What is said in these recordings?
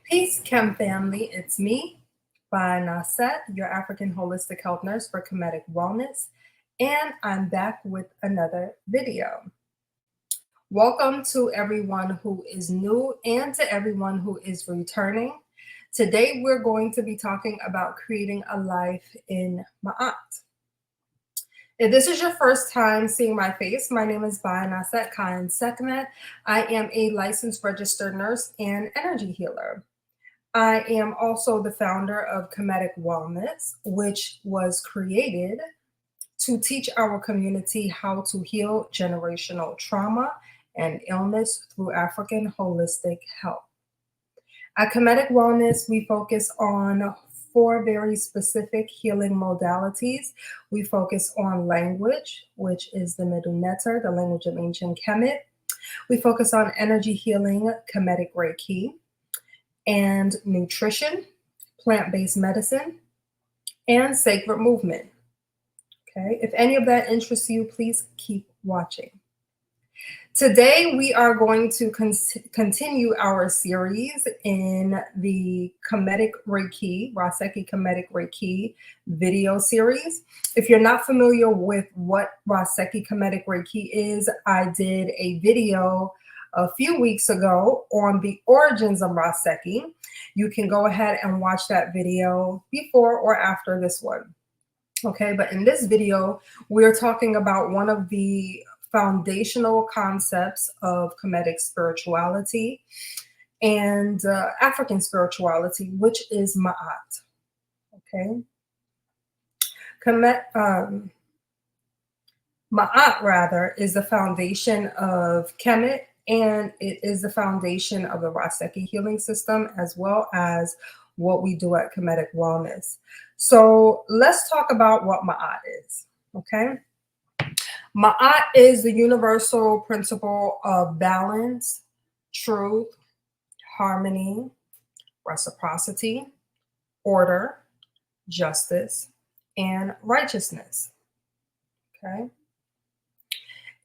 Peace, Chem family. It's me, Bai Naset, your African holistic health nurse for Kemetic Wellness, and I'm back with another video. Welcome to everyone who is new and to everyone who is returning. Today, we're going to be talking about creating a life in Ma'at. If this is your first time seeing my face, my name is Bai Naset Khan Sekmet. I am a licensed registered nurse and energy healer. I am also the founder of Kemetic Wellness, which was created to teach our community how to heal generational trauma and illness through African holistic health. At Kemetic Wellness, we focus on four very specific healing modalities. We focus on language, which is the Middle Netter, the language of ancient Kemet. We focus on energy healing, Kemetic Reiki, and nutrition, plant-based medicine, and sacred movement. Okay, if any of that interests you, please keep watching. Today, we are going to continue our series in the Kemetic Reiki, Raseki Kemetic Reiki video series. If you're not familiar with what Raseki Kemetic Reiki is, I did a video a few weeks ago on the origins of Raseki. You can go ahead and watch that video before or after this one. Okay, but in this video, we're talking about one of the foundational concepts of Kemetic spirituality and African spirituality, which is Ma'at. Okay, Ma'at, rather, is the foundation of Kemet, and it is the foundation of the Raseki healing system, as well as what we do at Kemetic Wellness. So let's talk about what Ma'at is, okay? Ma'at is the universal principle of balance, truth, harmony, reciprocity, order, justice, and righteousness, okay?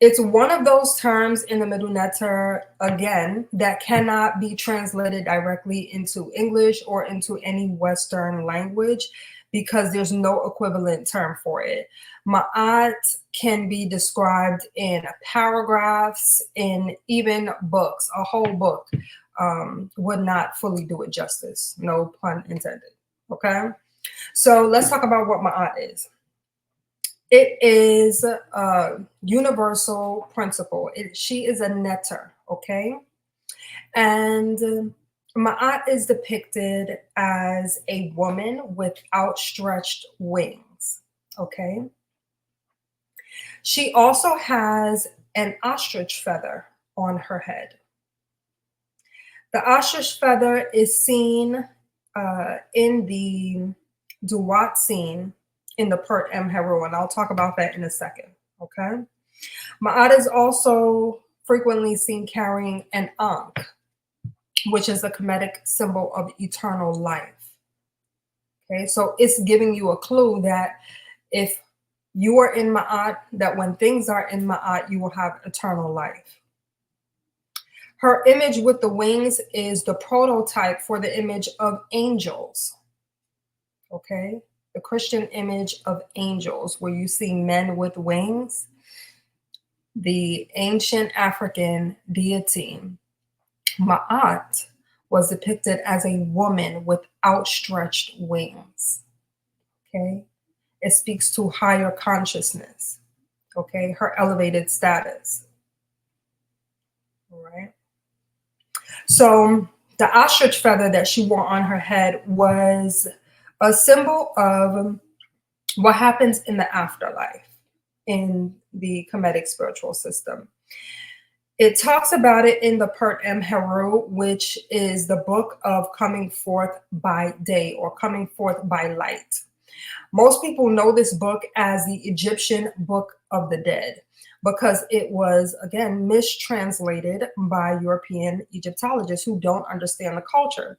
It's one of those terms in the Middle Netter, again, that cannot be translated directly into English or into any Western language because there's no equivalent term for it. Ma'at can be described in paragraphs, in even books. A whole book would not fully do it justice, no pun intended, okay? So let's talk about what Ma'at is. It is a universal principle. She is a netter, okay? And Ma'at is depicted as a woman with outstretched wings, okay? She also has an ostrich feather on her head. The ostrich feather is seen in the Duat scene in the Pert M. Heru, and I'll talk about that in a second, okay? Ma'at is also frequently seen carrying an Ankh, which is the Kemetic symbol of eternal life, okay? So it's giving you a clue that if you are in Ma'at, that when things are in Ma'at, you will have eternal life. Her image with the wings is the prototype for the image of angels, okay? The Christian image of angels, where you see men with wings. The ancient African deity, Ma'at, was depicted as a woman with outstretched wings, okay? It speaks to higher consciousness, okay? Her elevated status, all right? So the ostrich feather that she wore on her head was a symbol of what happens in the afterlife in the Kemetic spiritual system. It talks about it in the Pert M. Heru, which is the book of coming forth by day or coming forth by light. Most people know this book as the Egyptian Book of the Dead because it was, again, mistranslated by European Egyptologists who don't understand the culture.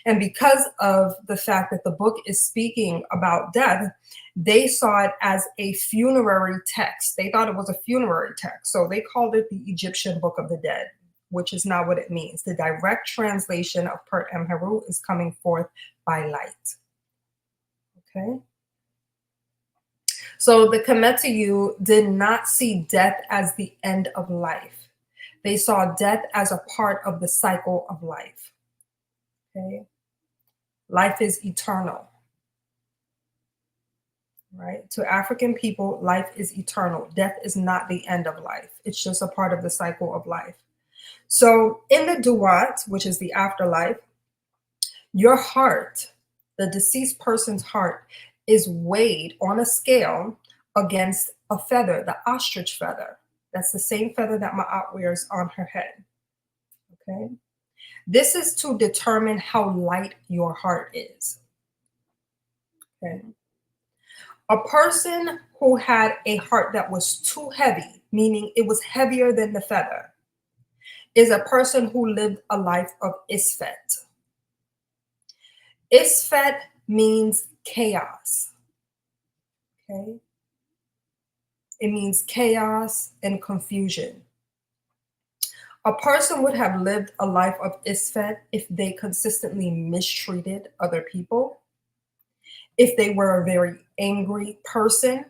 And because of the fact that the book is speaking about death, they saw it as a funerary text. They thought it was a funerary text. So they called it the Egyptian Book of the Dead. which is not what it means. The direct translation of Pert Emheru is coming forth by light. Okay? So the Kemetic did not see death as the end of life. They saw death as a part of the cycle of life. Okay? Life is eternal. Right? To African people, life is eternal. Death is not the end of life. It's just a part of the cycle of life. So in the Duat, which is the afterlife, your heart, the deceased person's heart, is weighed on a scale against a feather, the ostrich feather. That's the same feather that Ma'at wears on her head. Okay. This is to determine how light your heart is. Okay. A person who had a heart that was too heavy, meaning it was heavier than the feather, is a person who lived a life of Isfet. Isfet means chaos. Okay. It means chaos and confusion. A person would have lived a life of Isfet if they consistently mistreated other people, if they were a very angry person.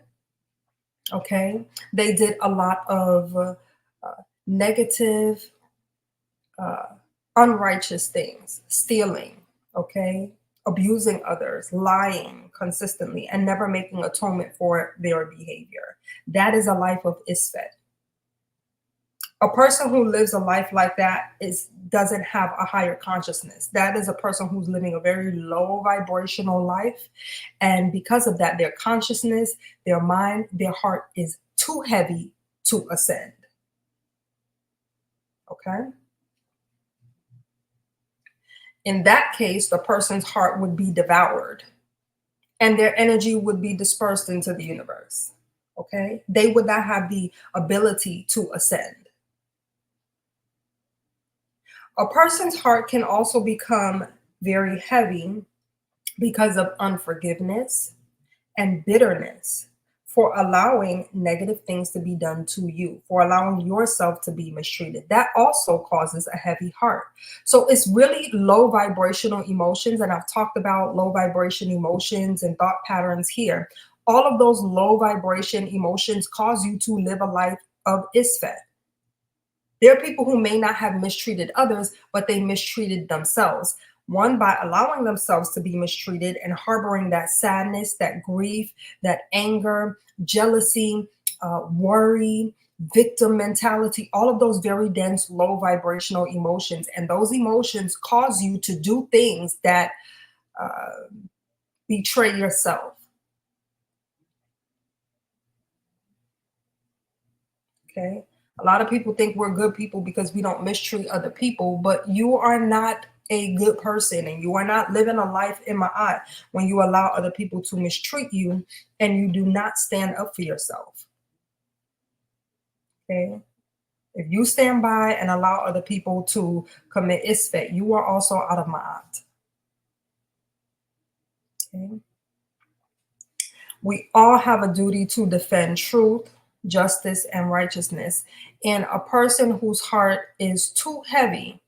Okay. They did a lot of negative, unrighteous things, stealing, okay, abusing others, lying consistently, and never making atonement for their behavior. That is a life of Isfet. A person who lives a life like that doesn't have a higher consciousness. That is a person who's living a very low vibrational life. And because of that, their consciousness, their mind, their heart is too heavy to ascend. Okay? In that case, the person's heart would be devoured and their energy would be dispersed into the universe. Okay? They would not have the ability to ascend. A person's heart can also become very heavy because of unforgiveness and bitterness for allowing negative things to be done to you, for allowing yourself to be mistreated. That also causes a heavy heart. So it's really low vibrational emotions. And I've talked about low vibration emotions and thought patterns here. All of those low vibration emotions cause you to live a life of Isfet. There are people who may not have mistreated others, but they mistreated themselves. One, by allowing themselves to be mistreated and harboring that sadness, that grief, that anger, jealousy, worry, victim mentality, all of those very dense, low vibrational emotions. And those emotions cause you to do things that betray yourself. Okay. A lot of people think we're good people because we don't mistreat other people, but you are not a good person and you are not living a life in my eye when you allow other people to mistreat you and you do not stand up for yourself. Okay. If you stand by and allow other people to commit isfet, you are also out of ma'at. Okay. We all have a duty to defend truth, justice, and righteousness. And a person whose heart is too heavy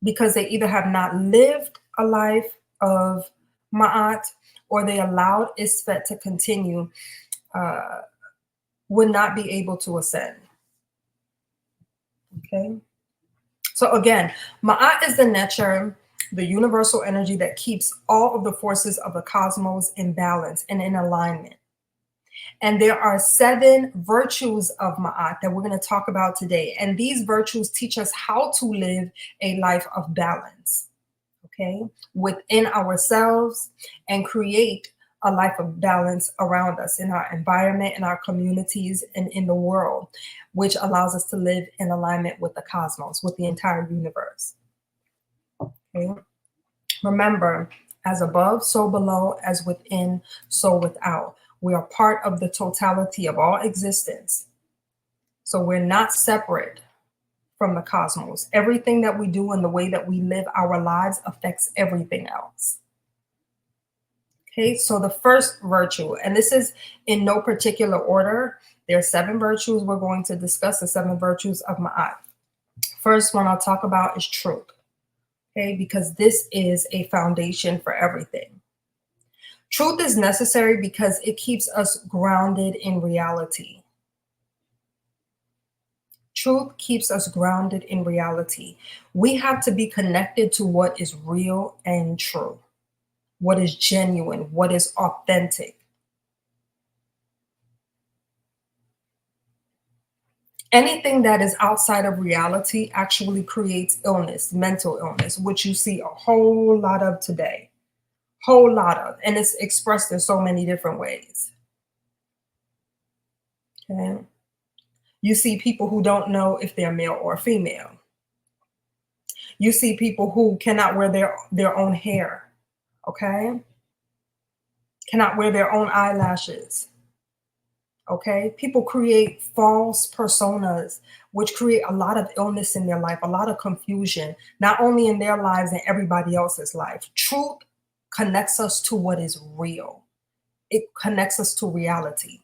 because they either have not lived a life of ma'at or they allowed isfet to continue, would not be able to ascend. Okay. So again, ma'at is the nature, the universal energy that keeps all of the forces of the cosmos in balance and in alignment. And there are 7 virtues of ma'at that we're going to talk about today. And these virtues teach us how to live a life of balance, okay, within ourselves and create a life of balance around us in our environment, in our communities, and in the world, which allows us to live in alignment with the cosmos, with the entire universe. Okay. Remember, as above, so below, as within, so without. We are part of the totality of all existence. So we're not separate from the cosmos. Everything that we do and the way that we live our lives affects everything else. Okay, so the first virtue, and this is in no particular order. There are 7 virtues we're going to discuss, the 7 virtues of ma'at. First one I'll talk about is truth, okay? Because this is a foundation for everything. Truth is necessary because it keeps us grounded in reality. Truth keeps us grounded in reality. We have to be connected to what is real and true, what is genuine, what is authentic. Anything that is outside of reality actually creates illness, mental illness, which you see a whole lot of today. Whole lot of, and it's expressed in so many different ways. Okay. You see people who don't know if they're male or female. You see people who cannot wear their own hair, okay? Cannot wear their own eyelashes, okay? People create false personas, which create a lot of illness in their life, a lot of confusion, not only in their lives and everybody else's life. Truth connects us to what is real. It connects us to reality.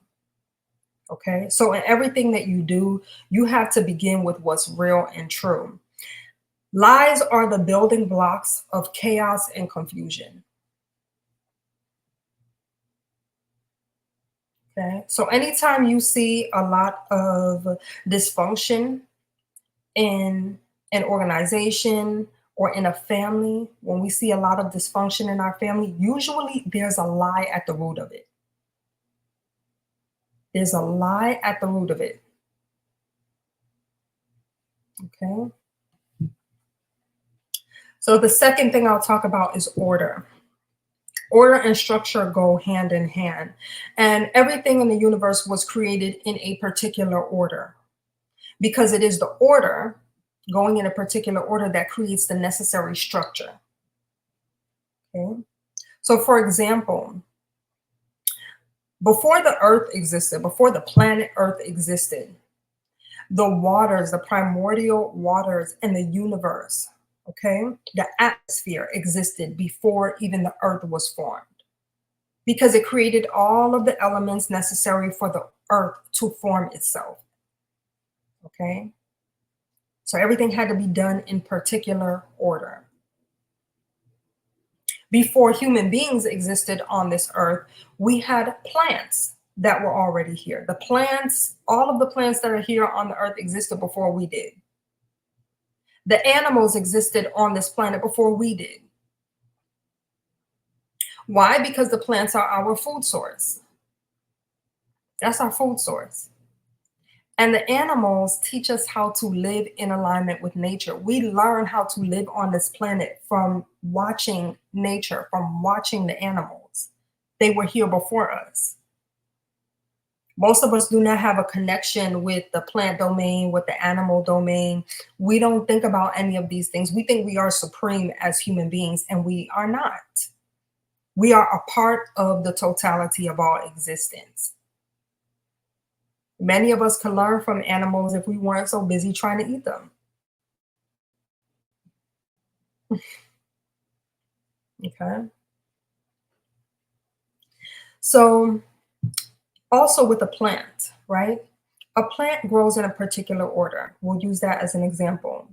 Okay, so in everything that you do, you have to begin with what's real and true. Lies are the building blocks of chaos and confusion. Okay, so anytime you see a lot of dysfunction in an organization or in a family, when we see a lot of dysfunction in our family, usually there's a lie at the root of it. There's a lie at the root of it. Okay. So the second thing I'll talk about is order. Order and structure go hand in hand, and everything in the universe was created in a particular order because it is the order going in a particular order that creates the necessary structure. Okay. So, for example, before the earth existed, before the planet earth existed, the waters, the primordial waters in the universe, okay, the atmosphere existed before even the earth was formed because it created all of the elements necessary for the earth to form itself. Okay. So everything had to be done in particular order. Before human beings existed on this earth, we had plants that were already here. The plants, all of the plants that are here on the earth existed before we did. The animals existed on this planet before we did. Why? Because the plants are our food source. That's our food source. And the animals teach us how to live in alignment with nature. We learn how to live on this planet from watching nature, from watching the animals. They were here before us. Most of us do not have a connection with the plant domain, with the animal domain. We don't think about any of these things. We think we are supreme as human beings, and we are not. We are a part of the totality of all existence. Many of us can learn from animals if we weren't so busy trying to eat them. Okay. So, also with a plant, right? A plant grows in a particular order. We'll use that as an example.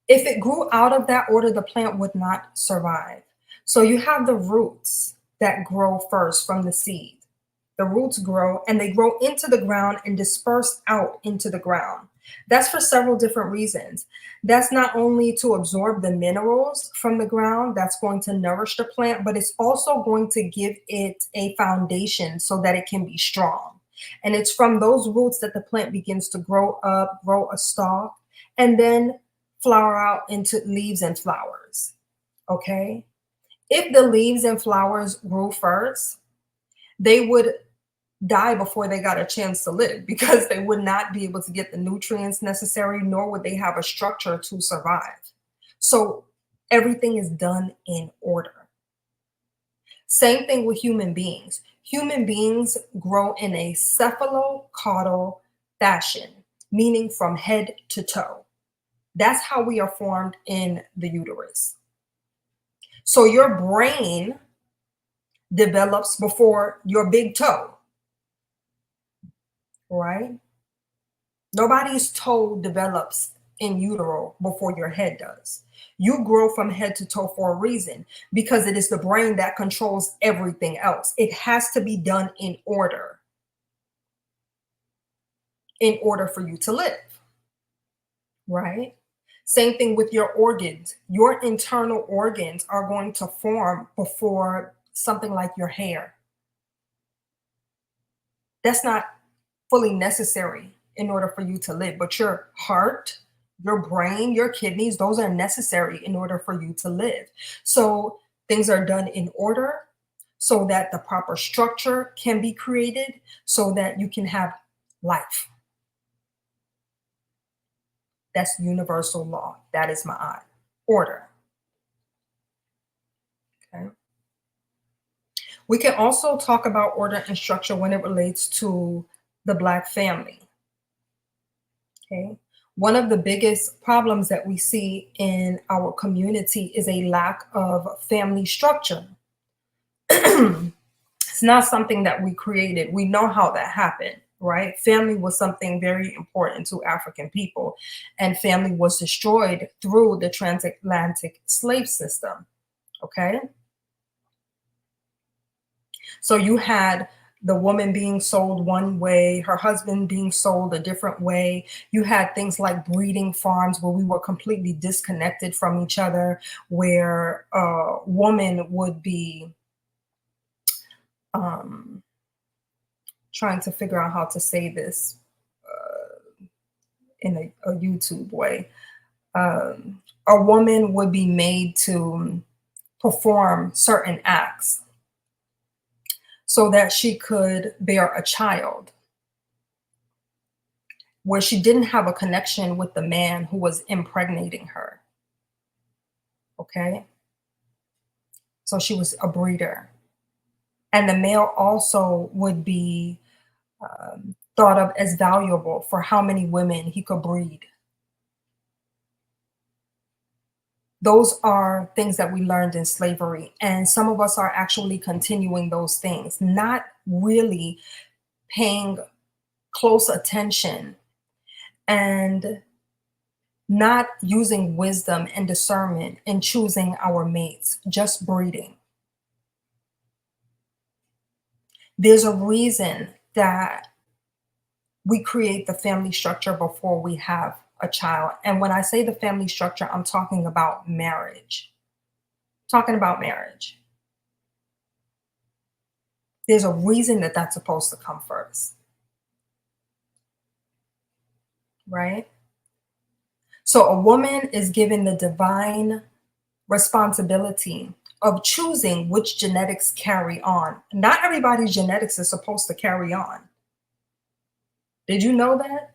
If it grew out of that order, the plant would not survive. So, you have the roots that grow first from the seed. The roots grow and they grow into the ground and disperse out into the ground. That's for several different reasons. That's not only to absorb the minerals from the ground that's going to nourish the plant, but it's also going to give it a foundation so that it can be strong. And it's from those roots that the plant begins to grow up, grow a stalk, and then flower out into leaves and flowers. Okay. If the leaves and flowers grew first, they would die before they got a chance to live because they would not be able to get the nutrients necessary, nor would they have a structure to survive. So everything is done in order. Same thing with human beings. Human beings grow in a cephalocaudal fashion, meaning from head to toe. That's how we are formed in the uterus. So your brain develops before your big toe. Right? Nobody's toe develops in utero before your head does. You grow from head to toe for a reason, because it is the brain that controls everything else. It has to be done in order for you to live, right? Same thing with your organs. Your internal organs are going to form before something like your hair. That's not fully necessary in order for you to live, but your heart, your brain, your kidneys, those are necessary in order for you to live. So things are done in order so that the proper structure can be created so that you can have life. That's universal law. That is my order. Okay. We can also talk about order and structure when it relates to the Black family. Okay. One of the biggest problems that we see in our community is a lack of family structure. It's not something that we created. We know how that happened, right? Family was something very important to African people, and family was destroyed through the transatlantic slave system. Okay. So you had the woman being sold one way, her husband being sold a different way. You had things like breeding farms where we were completely disconnected from each other, where a woman would be um, trying to figure out how to say this in a YouTube way. A woman would be made to perform certain acts so that she could bear a child, where she didn't have a connection with the man who was impregnating her. Okay. So she was a breeder. And the male also would be thought of as valuable for how many women he could breed. Those are things that we learned in slavery. And some of us are actually continuing those things, not really paying close attention and not using wisdom and discernment in choosing our mates, just breeding. There's a reason that we create the family structure before we have a child. And when I say the family structure, I'm talking about marriage. Talking about marriage. There's a reason that that's supposed to come first. Right? So a woman is given the divine responsibility of choosing which genetics carry on. Not everybody's genetics is supposed to carry on. Did you know that?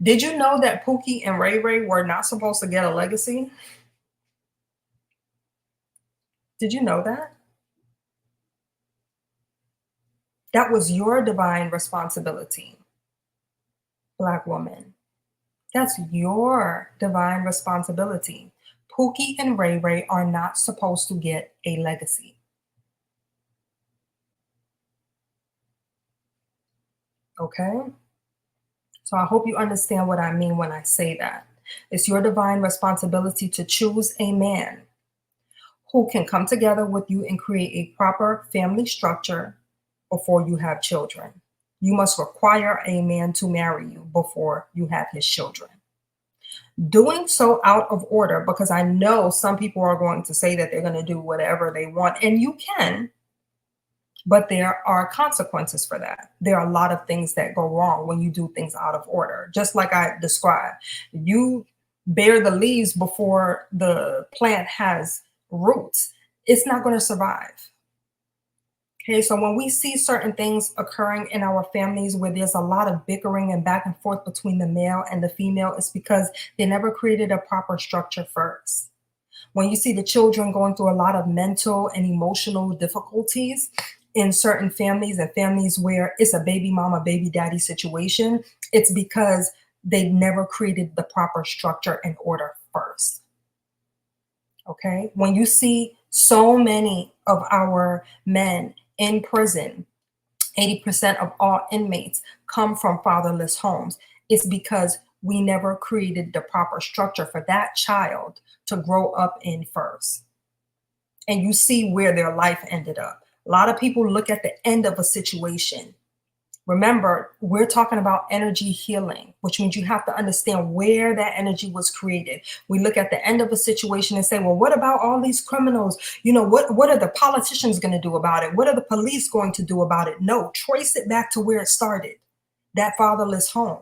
Did you know that Pookie and Ray Ray were not supposed to get a legacy? Did you know that? That was your divine responsibility, Black woman. That's your divine responsibility. Pookie and Ray Ray are not supposed to get a legacy. Okay? So I hope you understand what I mean when I say that. It's your divine responsibility to choose a man who can come together with you and create a proper family structure before you have children. You must require a man to marry you before you have his children. Doing so out of order, because I know some people are going to say that they're going to do whatever they want, and you can, but there are consequences for that. There are a lot of things that go wrong when you do things out of order. Just like I described, you bear the leaves before the plant has roots, it's not going to survive. Okay, so when we see certain things occurring in our families where there's a lot of bickering and back and forth between the male and the female, it's because they never created a proper structure first. When you see the children going through a lot of mental and emotional difficulties in certain families and families where it's a baby mama, baby daddy situation, it's because they never created the proper structure and order first. Okay, when you see so many of our men in prison 80% of all inmates come from fatherless homes. It's because we never created the proper structure for that child to grow up in first. And you see where their life ended up. A lot of people look at the end of a situation. Remember, we're talking about energy healing, which means you have to understand where that energy was created. We look at the end of a situation and say, well, what about all these criminals? What are the politicians going to do about it? What are the police going to do about it? No, trace it back to where it started, that fatherless home.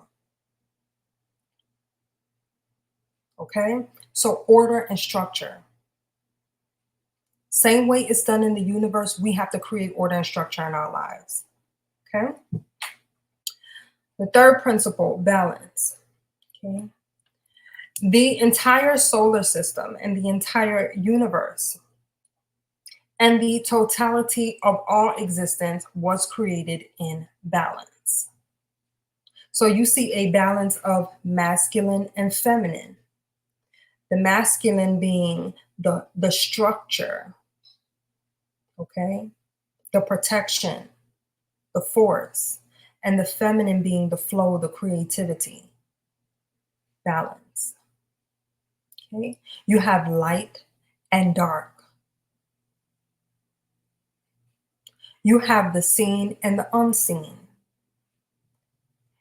Okay, so order and structure. Same way it's done in the universe, we have to create order and structure in our lives. Okay. The third principle, balance. Okay. The entire solar system and the entire universe and the totality of all existence was created in balance. So you see a balance of masculine and feminine. The masculine being the structure, okay, the protection, the force, and the feminine being the flow, the creativity. Balance. Okay. You have light and dark. You have the seen and the unseen.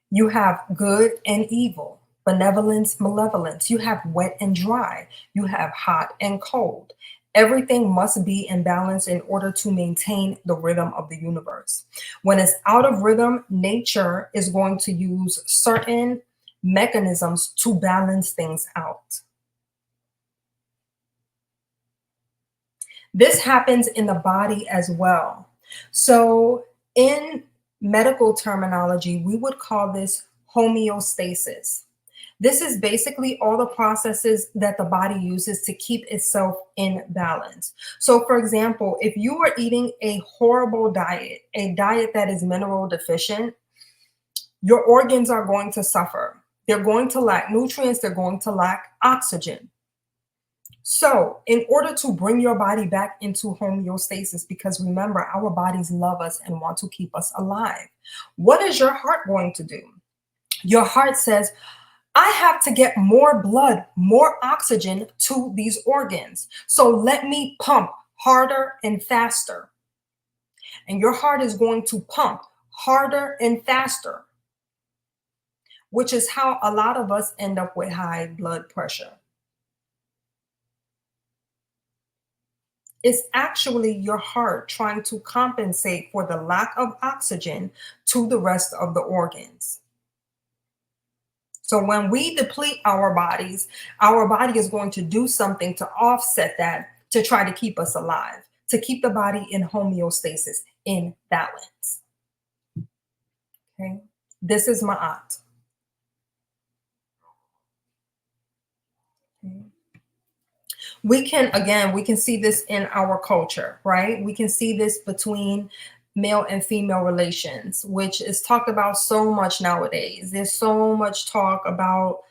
You have good and evil, benevolence, malevolence. You have wet and dry. You have hot and cold. Everything must be in balance in order to maintain the rhythm of the universe. When it's out of rhythm, nature is going to use certain mechanisms to balance things out. This happens in the body as well. So in medical terminology, we would call this homeostasis. This is basically all the processes that the body uses to keep itself in balance. So for example, if you are eating a horrible diet, a diet that is mineral deficient, your organs are going to suffer. They're going to lack nutrients, they're going to lack oxygen. So in order to bring your body back into homeostasis, because remember, our bodies love us and want to keep us alive, what is your heart going to do? Your heart says, I have to get more blood, more oxygen to these organs. So let me pump harder and faster. And your heart is going to pump harder and faster, which is how a lot of us end up with high blood pressure. It's actually your heart trying to compensate for the lack of oxygen to the rest of the organs. So when we deplete our body is going to do something to offset that, to try to keep us alive, to keep the body in homeostasis, in balance. Okay, this is Ma'at. Okay. We can see this in our culture, right? We can see this between male and female relations, which is talked about so much nowadays. There's so much talk about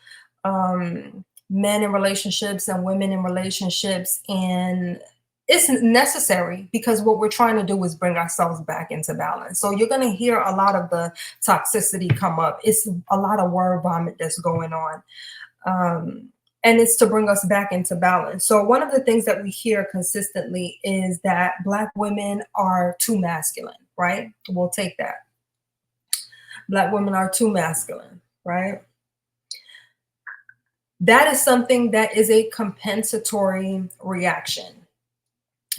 men in relationships and women in relationships, and it's necessary because what we're trying to do is bring ourselves back into balance. So you're going to hear a lot of the toxicity come up. It's a lot of word vomit that's going on. And it's to bring us back into balance. So one of the things that we hear consistently is that Black women are too masculine, right? We'll take that. Black women are too masculine, right? That is something that is a compensatory reaction,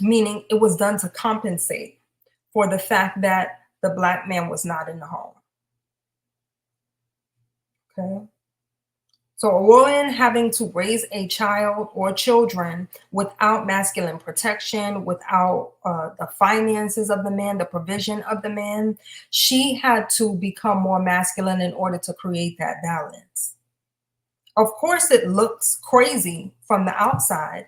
meaning it was done to compensate for the fact that the Black man was not in the home. Okay. So a woman having to raise a child or children without masculine protection, without the finances of the man, the provision of the man, she had to become more masculine in order to create that balance. Of course, it looks crazy from the outside,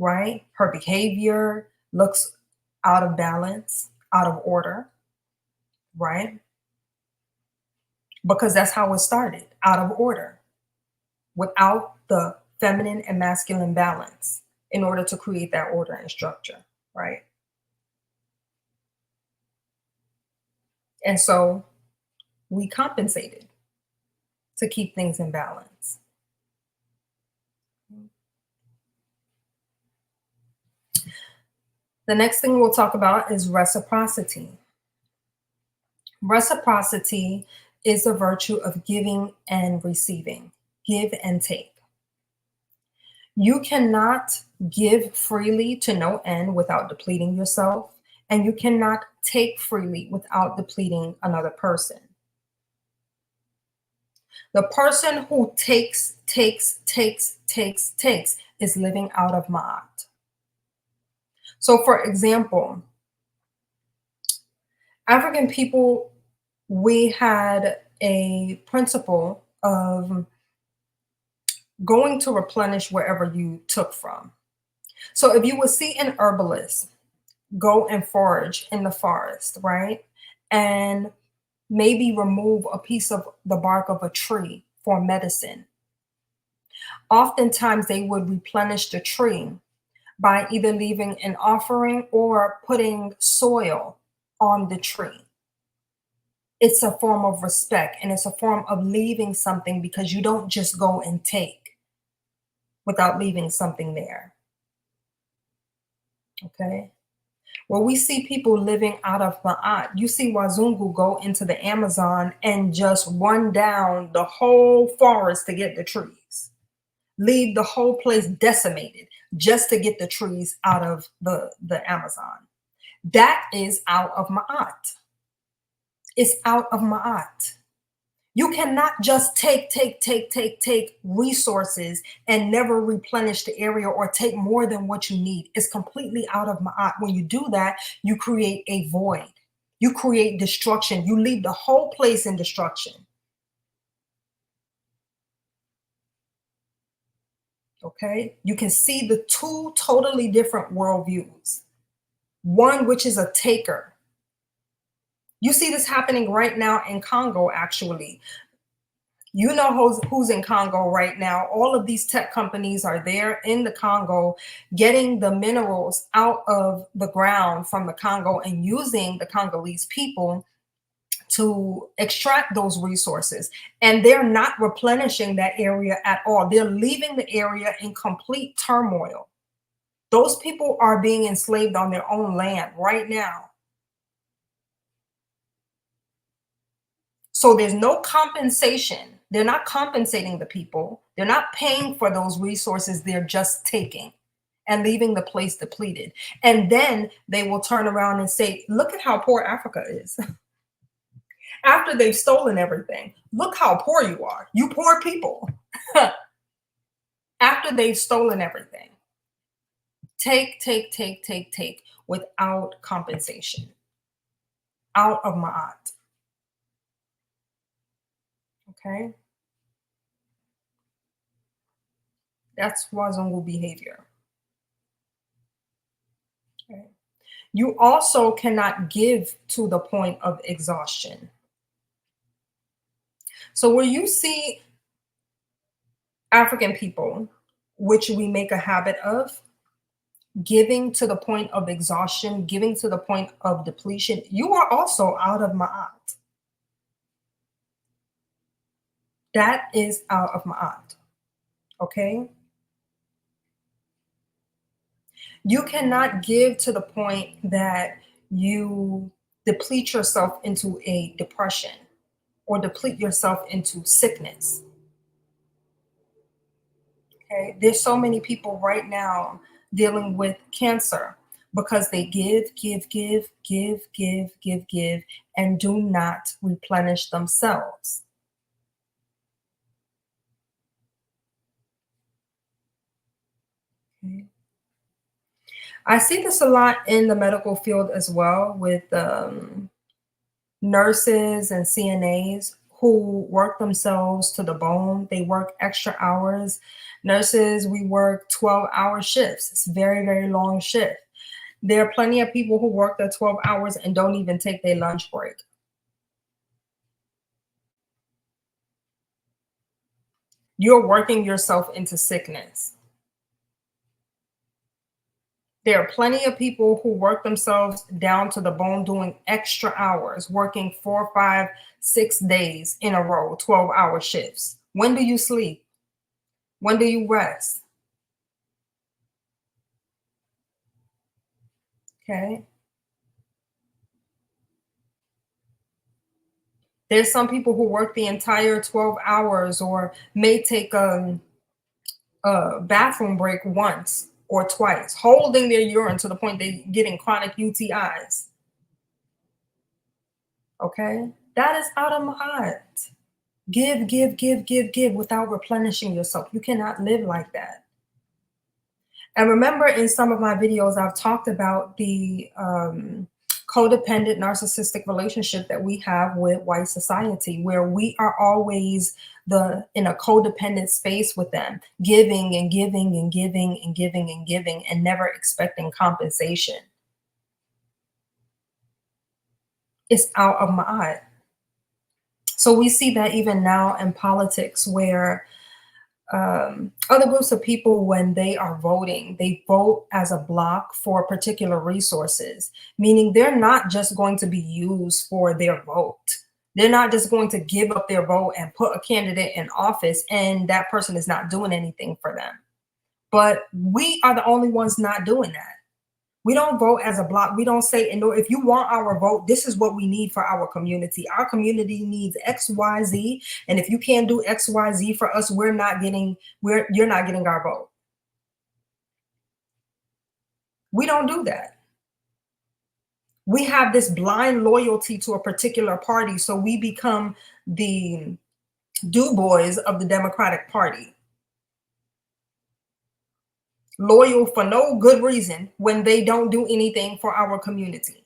right? Her behavior looks out of balance, out of order, right? Because that's how it started, out of order, without the feminine and masculine balance in order to create that order and structure, right? And so we compensated to keep things in balance. The next thing we'll talk about is reciprocity. Reciprocity is the virtue of giving and receiving, give and take. You cannot give freely to no end without depleting yourself, and you cannot take freely without depleting another person. The person who takes is living out of Ma'at. So, for example, African people, we had a principle of going to replenish wherever you took from. So, if you would see an herbalist go and forage in the forest, right? And maybe remove a piece of the bark of a tree for medicine. Oftentimes, they would replenish the tree by either leaving an offering or putting soil on the tree. It's a form of respect and it's a form of leaving something because you don't just go and take without leaving something there. Okay. Well, we see people living out of Ma'at. You see Wazungu go into the Amazon and just run down the whole forest to get the trees, leave the whole place decimated just to get the trees out of the Amazon. That is out of Ma'at. It's out of Ma'at. You cannot just take resources and never replenish the area or take more than what you need. It's completely out of Ma'at. When you do that, you create a void. You create destruction. You leave the whole place in destruction. Okay? You can see the two totally different worldviews. One, which is a taker. You see this happening right now in Congo, actually. You know who's in Congo right now. All of these tech companies are there in the Congo, getting the minerals out of the ground from the Congo and using the Congolese people to extract those resources. And they're not replenishing that area at all. They're leaving the area in complete turmoil. Those people are being enslaved on their own land right now. So there's no compensation. They're not compensating the people. They're not paying for those resources. They're just taking and leaving the place depleted. And then they will turn around and say, look at how poor Africa is. After they've stolen everything, look how poor you are. You poor people. After they've stolen everything. Take without compensation. Out of Ma'at. Okay? That's Wazungu behavior. Okay. You also cannot give to the point of exhaustion. So where you see African people, which we make a habit of, giving to the point of exhaustion, giving to the point of depletion, you are also out of Ma'at. That is out of Ma'at. Okay? You cannot give to the point that you deplete yourself into a depression or deplete yourself into sickness. Okay, there's so many people right now dealing with cancer because they give, and do not replenish themselves. Okay. I see this a lot in the medical field as well with nurses and CNAs who work themselves to the bone. They work extra hours. Nurses, we work 12-hour shifts. It's very, very long shift. There are plenty of people who work their 12 hours and don't even take their lunch break. You're working yourself into sickness. There are plenty of people who work themselves down to the bone doing extra hours, working 4, 5, 6 days in a row, 12-hour shifts. When do you sleep? When do you rest? Okay. There's some people who work the entire 12 hours or may take a bathroom break once or twice, holding their urine to the point they're getting chronic UTIs. Okay. That is out of mind. Give without replenishing yourself. You cannot live like that. And remember, in some of my videos, I've talked about the codependent narcissistic relationship that we have with white society, where we are always in a codependent space with them, giving and giving and giving and giving and giving and never expecting compensation. It's out of my eye. So we see that even now in politics, where other groups of people, when they are voting, they vote as a block for particular resources, meaning they're not just going to be used for their vote. They're not just going to give up their vote and put a candidate in office and that person is not doing anything for them. But we are the only ones not doing that. We don't vote as a block. We don't say, and if you want our vote, this is what we need for our community. Our community needs X, Y, Z. And if you can't do X, Y, Z for us, you're not getting our vote. We don't do that. We have this blind loyalty to a particular party. So we become the do boys of the Democratic Party. Loyal for no good reason when they don't do anything for our community,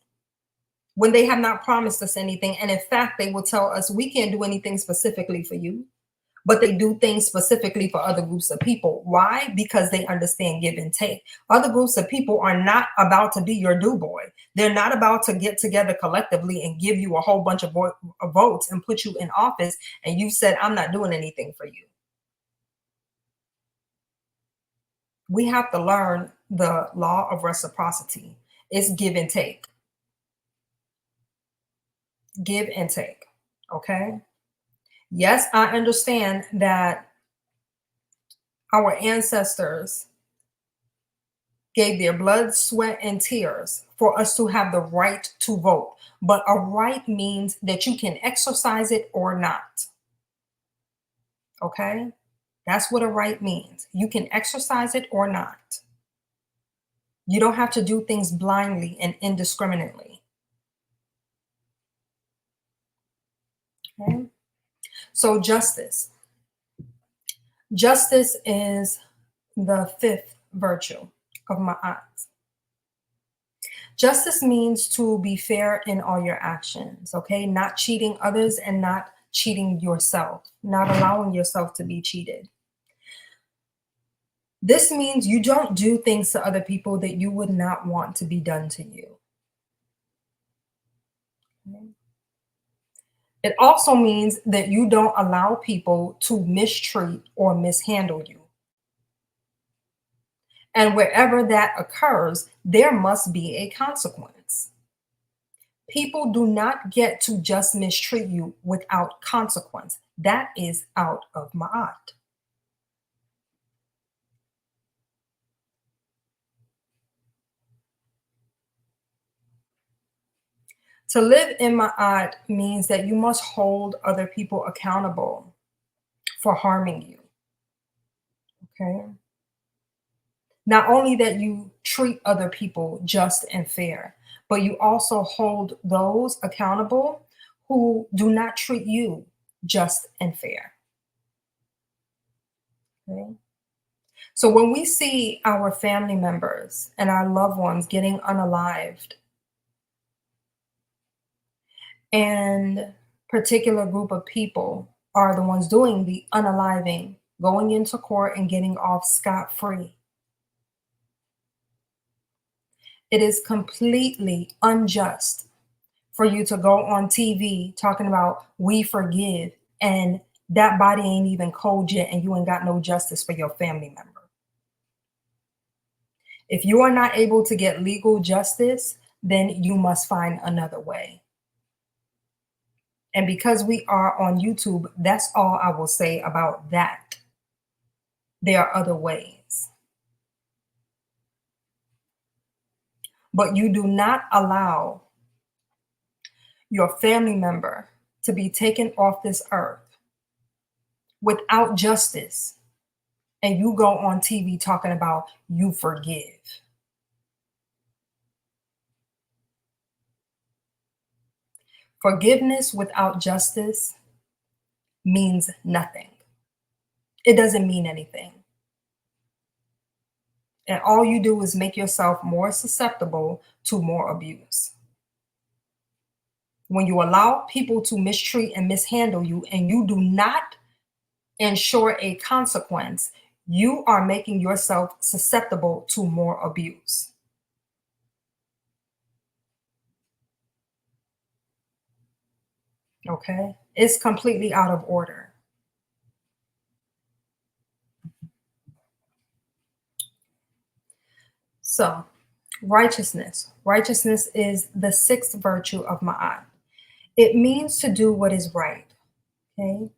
when they have not promised us anything. And in fact, they will tell us we can't do anything specifically for you, but they do things specifically for other groups of people. Why? Because they understand give and take. Other groups of people are not about to be your do boy. They're not about to get together collectively and give you a whole bunch of votes and put you in office. And you said, I'm not doing anything for you. We have to learn the law of reciprocity. It's give and take. Give and take. Okay. Yes, I understand that our ancestors gave their blood, sweat, and tears for us to have the right to vote. But a right means that you can exercise it or not. Okay? That's what a right means. You can exercise it or not. You don't have to do things blindly and indiscriminately. Okay? So justice. Justice is the fifth virtue of Ma'at. Justice means to be fair in all your actions, okay? Not cheating others and not cheating yourself, not allowing yourself to be cheated. This means you don't do things to other people that you would not want to be done to you. Okay? It also means that you don't allow people to mistreat or mishandle you. And wherever that occurs, there must be a consequence. People do not get to just mistreat you without consequence. That is out of Ma'at. To live in Ma'at means that you must hold other people accountable for harming you. Okay? Not only that you treat other people just and fair, but you also hold those accountable who do not treat you just and fair. Okay? So when we see our family members and our loved ones getting unalived, and particular group of people are the ones doing the unaliving, going into court and getting off scot-free, it is completely unjust for you to go on TV talking about we forgive and that body ain't even cold yet and you ain't got no justice for your family member. If you are not able to get legal justice, then you must find another way. And because we are on YouTube, that's all I will say about that. There are other ways. But you do not allow your family member to be taken off this earth without justice, and you go on TV talking about you forgive. Forgiveness without justice means nothing. It doesn't mean anything. And all you do is make yourself more susceptible to more abuse. When you allow people to mistreat and mishandle you and you do not ensure a consequence, you are making yourself susceptible to more abuse. Okay? It's completely out of order. So, righteousness. Righteousness is the sixth virtue of Ma'at. It means to do what is right. Okay?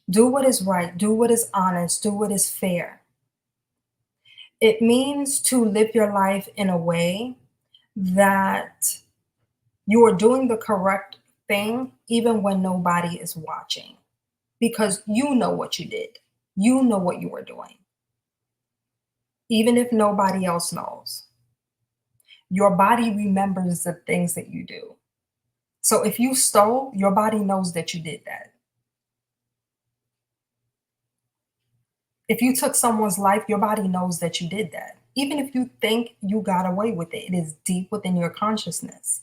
Do what is right, do what is honest, do what is fair. It means to live your life in a way that you are doing the correct thing even when nobody is watching, because you know what you did. You know what you were doing, even if nobody else knows. Your body remembers the things that you do. So if you stole, your body knows that you did that. If you took someone's life, your body knows that you did that. Even if you think you got away with it, it is deep within your consciousness.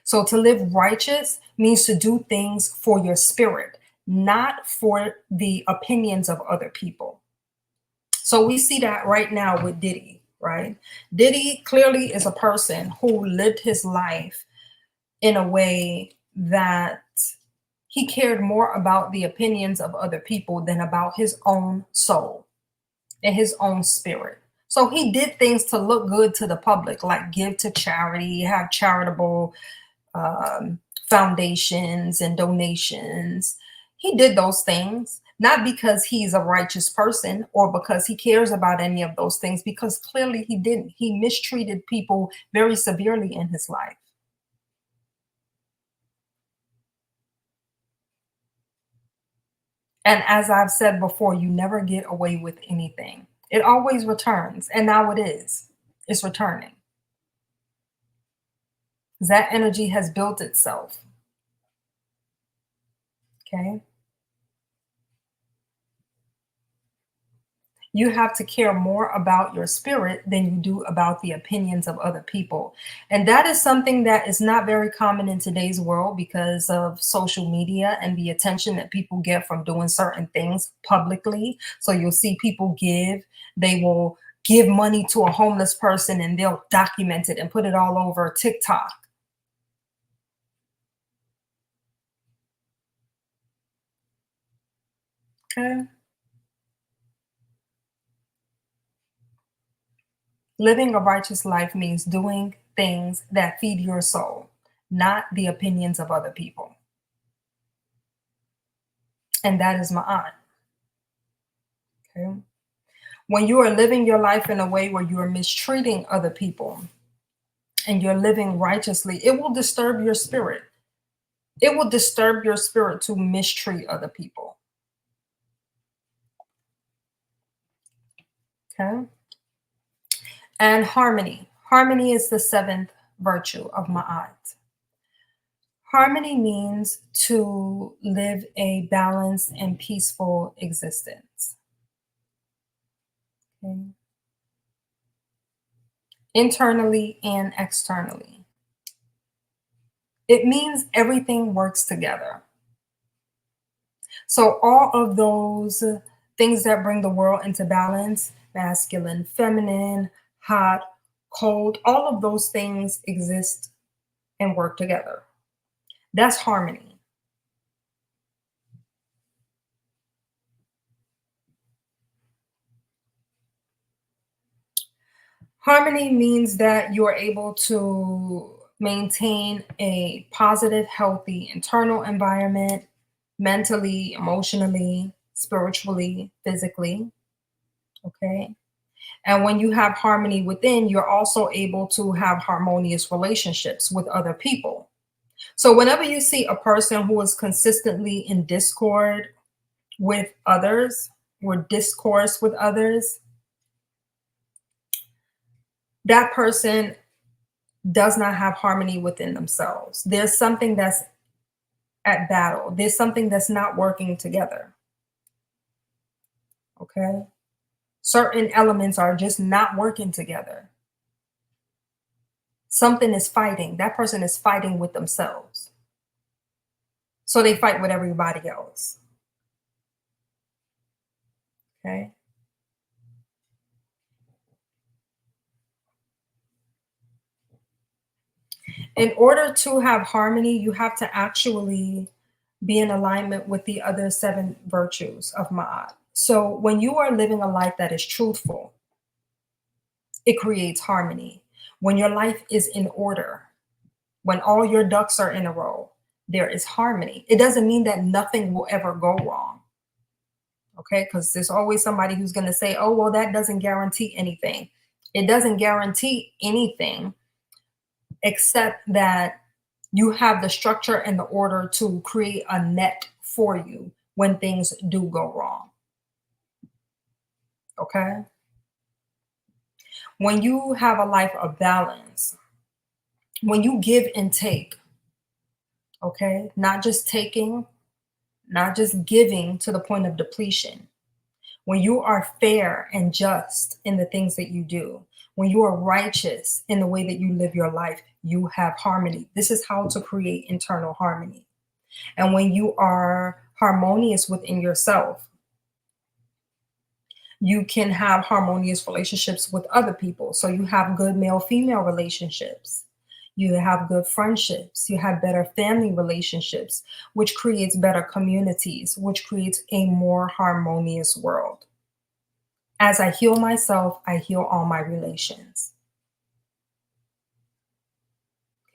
So to live righteous means to do things for your spirit, not for the opinions of other people. So we see that right now with Diddy, right? Diddy clearly is a person who lived his life in a way that he cared more about the opinions of other people than about his own soul and his own spirit. So he did things to look good to the public, like give to charity, have charitable foundations and donations. He did those things, not because he's a righteous person or because he cares about any of those things, because clearly he didn't. He mistreated people very severely in his life. And as I've said before, you never get away with anything. It always returns. And now it is. It's returning. That energy has built itself. Okay. You have to care more about your spirit than you do about the opinions of other people. And that is something that is not very common in today's world because of social media and the attention that people get from doing certain things publicly. So you'll see people give, they will give money to a homeless person and they'll document it and put it all over TikTok. Okay. Living a righteous life means doing things that feed your soul, not the opinions of other people. And that is my aunt. Okay. When you are living your life in a way where you are mistreating other people and you're living righteously, it will disturb your spirit. It will disturb your spirit to mistreat other people. Okay. And harmony. Harmony is the seventh virtue of Ma'at. Harmony means to live a balanced and peaceful existence. Okay. Internally and externally. It means everything works together. So all of those things that bring the world into balance, masculine, feminine, hot, cold, all of those things exist and work together. That's harmony. Harmony means that you're able to maintain a positive, healthy internal environment, mentally, emotionally, spiritually, physically. Okay. And when you have harmony within, you're also able to have harmonious relationships with other people. So, whenever you see a person who is consistently in discord with others or discourse with others, that person does not have harmony within themselves. There's something that's at battle, there's something that's not working together. Okay. Certain elements are just not working together. Something is fighting. That person is fighting with themselves. So they fight with everybody else. Okay. In order to have harmony, you have to actually be in alignment with the other seven virtues of Ma'at. So when you are living a life that is truthful, it creates harmony. When your life is in order, when all your ducks are in a row, there is harmony. It doesn't mean that nothing will ever go wrong. Okay, because there's always somebody who's going to say, oh, well, that doesn't guarantee anything. It doesn't guarantee anything except that you have the structure and the order to create a net for you when things do go wrong. Okay. When you have a life of balance, when you give and take, okay, not just taking, not just giving to the point of depletion, when you are fair and just in the things that you do, when you are righteous in the way that you live your life, you have harmony. This is how to create internal harmony. And when you are harmonious within yourself, you can have harmonious relationships with other people. So you have good male-female relationships. You have good friendships. You have better family relationships, which creates better communities, which creates a more harmonious world. As I heal myself, I heal all my relations.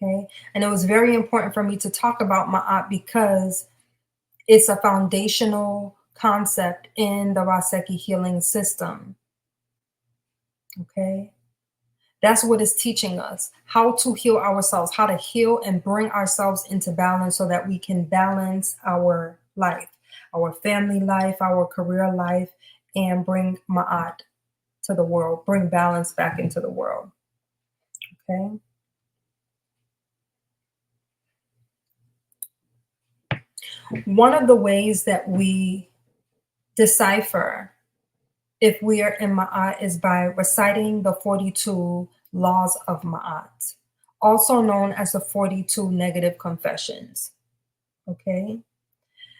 Okay. And it was very important for me to talk about Ma'at because it's a foundational concept in the Raseki healing system. Okay. That's what it's teaching us, how to heal ourselves, how to heal and bring ourselves into balance so that we can balance our life, our family life, our career life, and bring Ma'at to the world, bring balance back into the world. Okay. One of the ways that we decipher if we are in Ma'at is by reciting the 42 laws of Ma'at, also known as the 42 negative confessions. Okay.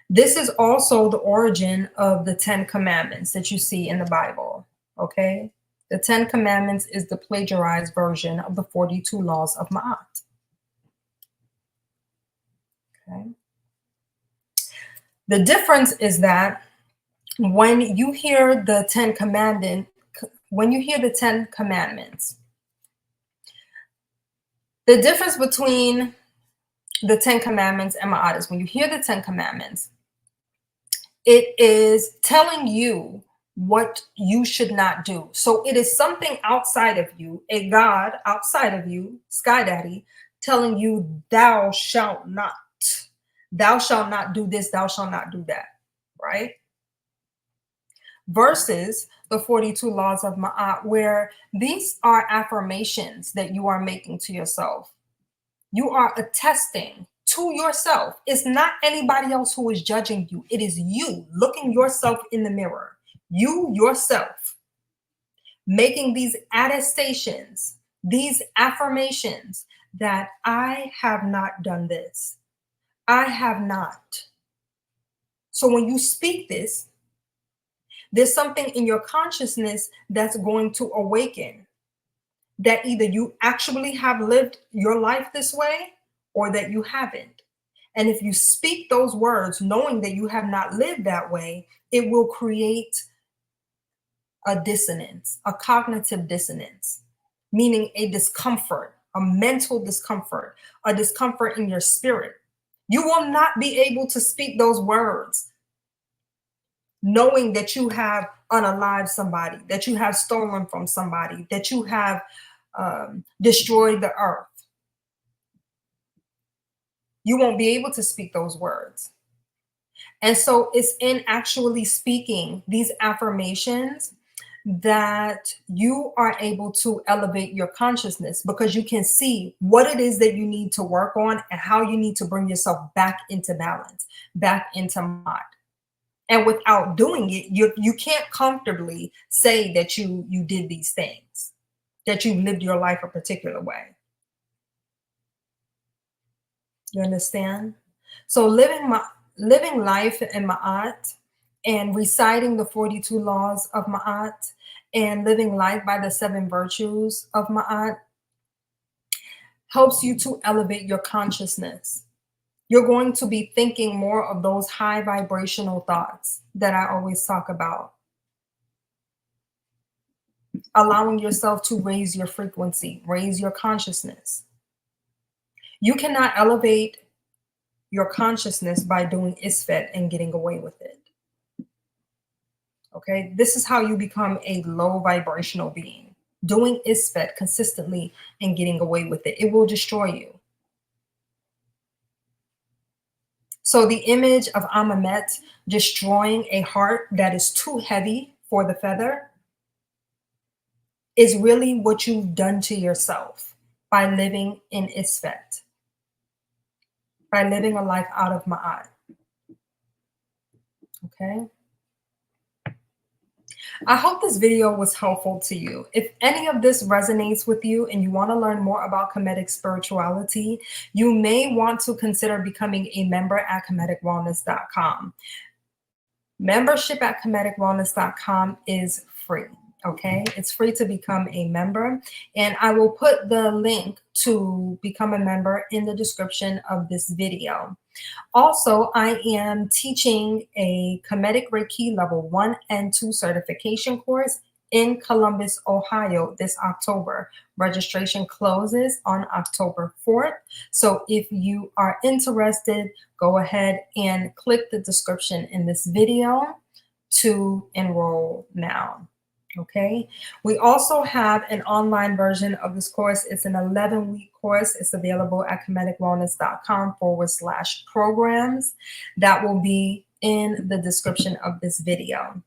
This is also the origin of the 10 commandments that you see in the Bible. Okay. The 10 commandments is the plagiarized version of the 42 laws of Ma'at. Okay. The difference is that when you hear the 10 commandments, the difference between the 10 commandments and Ma'at is when you hear the 10 commandments, it is telling you what you should not do. So it is something outside of you, a God outside of you, Sky Daddy, telling you, thou shalt not. Thou shalt not do this, thou shalt not do that, right? Versus the 42 laws of Ma'at, where these are affirmations that you are making to yourself. You are attesting to yourself. It's not anybody else who is judging you. It is you looking yourself in the mirror. You yourself making these attestations, these affirmations that I have not done this. I have not. So when you speak this, there's something in your consciousness that's going to awaken, that either you actually have lived your life this way or that you haven't. And if you speak those words knowing that you have not lived that way, it will create a dissonance, a cognitive dissonance. meaning a discomfort, a mental discomfort, a discomfort in your spirit. You will not be able to speak those words knowing that you have unalived somebody, that you have stolen from somebody, that you have destroyed the earth. You won't be able to speak those words. And so it's in actually speaking these affirmations that you are able to elevate your consciousness, because you can see what it is that you need to work on and how you need to bring yourself back into balance, back into mind. And without doing it, you can't comfortably say that you did these things, that you lived your life a particular way. You understand? So living life in Ma'at and reciting the 42 laws of Ma'at and living life by the 7 virtues of Ma'at helps you to elevate your consciousness. You're going to be thinking more of those high vibrational thoughts that I always talk about. Allowing yourself to raise your frequency, raise your consciousness. You cannot elevate your consciousness by doing isfet and getting away with it. Okay, this is how you become a low vibrational being. Doing isfet consistently and getting away with it. It will destroy you. So the image of Amamet destroying a heart that is too heavy for the feather is really what you've done to yourself by living in isfet, by living a life out of Ma'at. Okay. I hope this video was helpful to you. If any of this resonates with you and you want to learn more about Kemetic spirituality, you may want to consider becoming a member at kemeticwellness.com. Membership at kemeticwellness.com is free. Okay, it's free to become a member, and I will put the link to become a member in the description of this video. Also, I am teaching a Kemetic Reiki level 1 and 2 certification course in Columbus, Ohio this October. Registration closes on October 4th. So if you are interested, go ahead and click the description in this video to enroll now. Okay. We also have an online version of this course. It's an 11-week course. It's available at kemeticwellness.com/programs. That will be in the description of this video.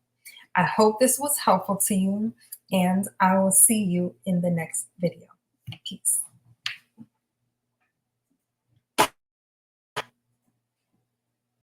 I hope this was helpful to you, and I will see you in the next video. Peace.